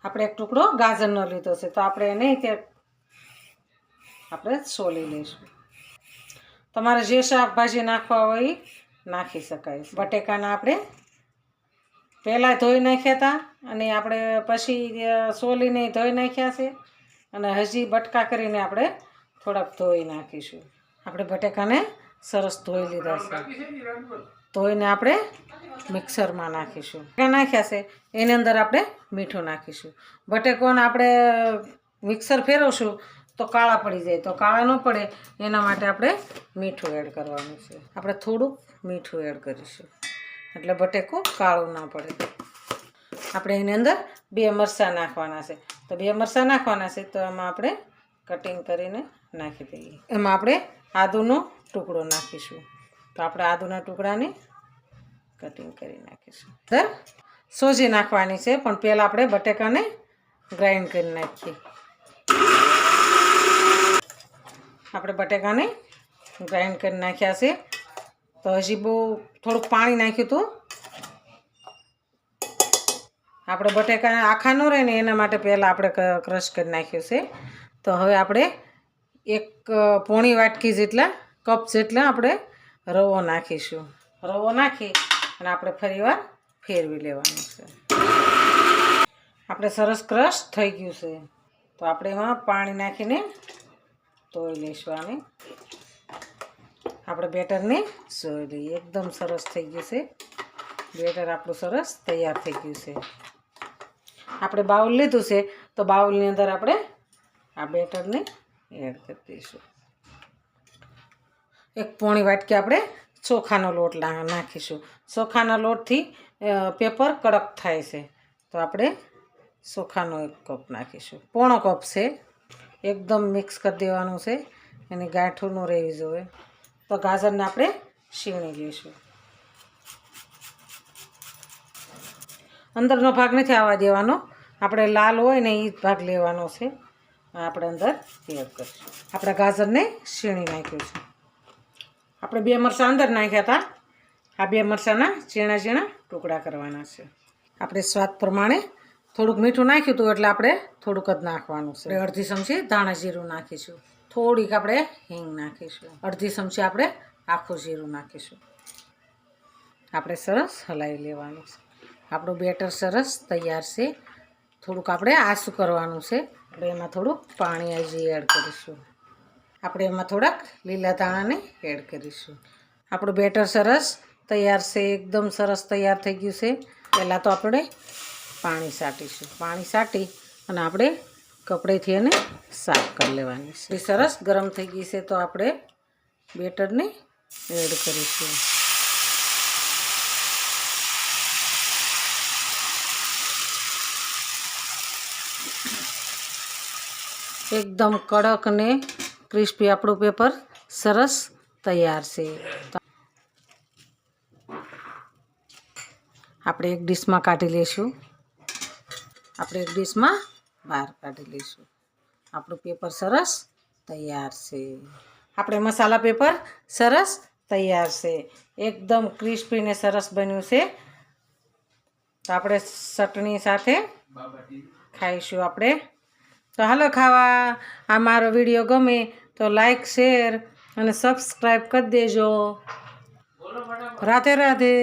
આપણે એક ટુકડો ગાજરનો લીધો છે, તો આપણે એને આપણે સોલી લઈશું. તમારે જે શાકભાજી નાખવા હોય એ નાખી શકાય. બટેકાના આપણે પહેલાં ધોઈ નાખ્યા હતા અને આપણે પછી સોલીને ધોઈ નાખ્યા છે અને હજી બટકા કરીને આપણે થોડાક ધોઈ નાખીશું. આપણે બટેકાને સરસ ધોઈ લીધા છે, ધોઈને આપણે મિક્સરમાં નાખીશું. નાખ્યા છે એની અંદર આપણે મીઠું નાખીશું. બટેકોને આપણે મિક્સર ફેરવશું તો કાળા પડી જાય, તો કાળા ન પડે એના માટે આપણે મીઠું એડ કરવાનું છે. આપણે થોડુંક મીઠું એડ કરીશું એટલે બટેકું કાળું ના પડે. આપણે એની અંદર 2 મરચાં નાખવાના છે, તો 2 મરચાં નાખવાના છે તો એમાં આપણે કટિંગ કરીને નાખી દઈએ. એમાં આપણે આદુનો ટુકડો નાખીશું, તો આપણે આદુના ટુકડાને કટિંગ કરી નાખીશું. સોજી નાખવાની છે, પણ પહેલાં આપણે બટેકાને ગ્રાઇન્ડ કરી નાખીએ. આપણે બટેકાને ગ્રાઇન્ડ કરી નાખ્યા છે, તો હજી બહુ થોડુંક પાણી નાખ્યું હતું. આપણે બટેકા આખા ન રહે ને એના માટે પહેલાં આપણે ક્રશ કરી નાખ્યું છે. તો હવે આપણે 1 પોણી વાટકી જેટલા કપ જેટલા આપણે રવો નાખીશું. રવો નાખી અને આપણે ફરીવાર ફેરવી લેવાનું છે. આપણે સરસ ક્રશ થઈ ગયું છે, તો આપણે એમાં પાણી નાખીને ધોઈ લઈશું. આને આપણે બેટરને જોઈ લઈએ. એકદમ સરસ થઈ ગયું છે બેટર, આપણું સરસ તૈયાર થઈ ગયું છે. આપણે બાઉલ લીધું છે, તો બાઉલની અંદર આપણે આ બેટરને એડ કરી દઈશું. 1 પોણી વાટકી આપણે ચોખાનો લોટ નાખીશું. ચોખાના લોટથી પેપર કડક થાય છે, તો આપણે ચોખાનો 1 કપ નાખીશું. પોણો કપ છે. એકદમ મિક્સ કરી દેવાનું છે, એની ગાંઠો ન રહેવી જોઈએ. તો ગાજરને આપણે છીણી લઈશું. અંદરનો ભાગ નથી આવવા દેવાનો, આપણે લાલ હોય ને એ જ ભાગ લેવાનો છે. આપણે અંદર એડ કરીશું. આપણે ગાજરને છીણી નાખ્યું છે. આપણે 2 મરચાં અંદર નાખ્યા હતા. આ 2 મરચાંના ઝીણા ઝીણા ટુકડા કરવાના છે. આપણે સ્વાદ પ્રમાણે થોડુંક મીઠું નાખ્યું હતું એટલે આપણે થોડુંક જ નાખવાનું છે. અડધી ચમચી ધાણા જીરું નાખીશું. થોડીક આપણે હિંગ નાખીશું. અડધી ચમચી આપણે આખું જીરું નાખીશું. આપણે સરસ હલાવી લેવાનું છે. આપણું બેટર સરસ તૈયાર છે. થોડુંક આપણે આસું કરવાનું છે. આપણે એમાં થોડુંક પાણી હજી એડ કરીશું. આપણે એમાં થોડાક લીલા ધાણાને એડ કરીશું. આપણું બેટર સરસ તૈયાર છે. એકદમ સરસ તૈયાર થઈ ગયું છે. પહેલાં તો આપણે પાણી છાંટીશું. પાણી છાંટી અને આપણે કપડેથી એને સાફ કરી લેવાની છે. સરસ ગરમ થઈ ગઈ છે, તો આપણે બેટરને એડ કરીશું. એકદમ કડક ને ક્રિસ્પી આપણું પેપર સરસ તૈયાર છે. આપણે એક ડીશમાં કાઢી લઈશું. આપણે એક ડીશમાં બહાર કાઢી લઈશું. આપણું પેપર સરસ તૈયાર છે. આપણે મસાલા પેપર સરસ તૈયાર છે. એકદમ ક્રિસ્પી ને સરસ બન્યું છે. તો આપણે ચટણી સાથે ખાઈશું આપણે. તો હાલો ખાવા. આ મારો વિડીયો ગમે તો લાઈક, શેર અને સબસ્ક્રાઈબ કરી દેજો. રાધે રાધે.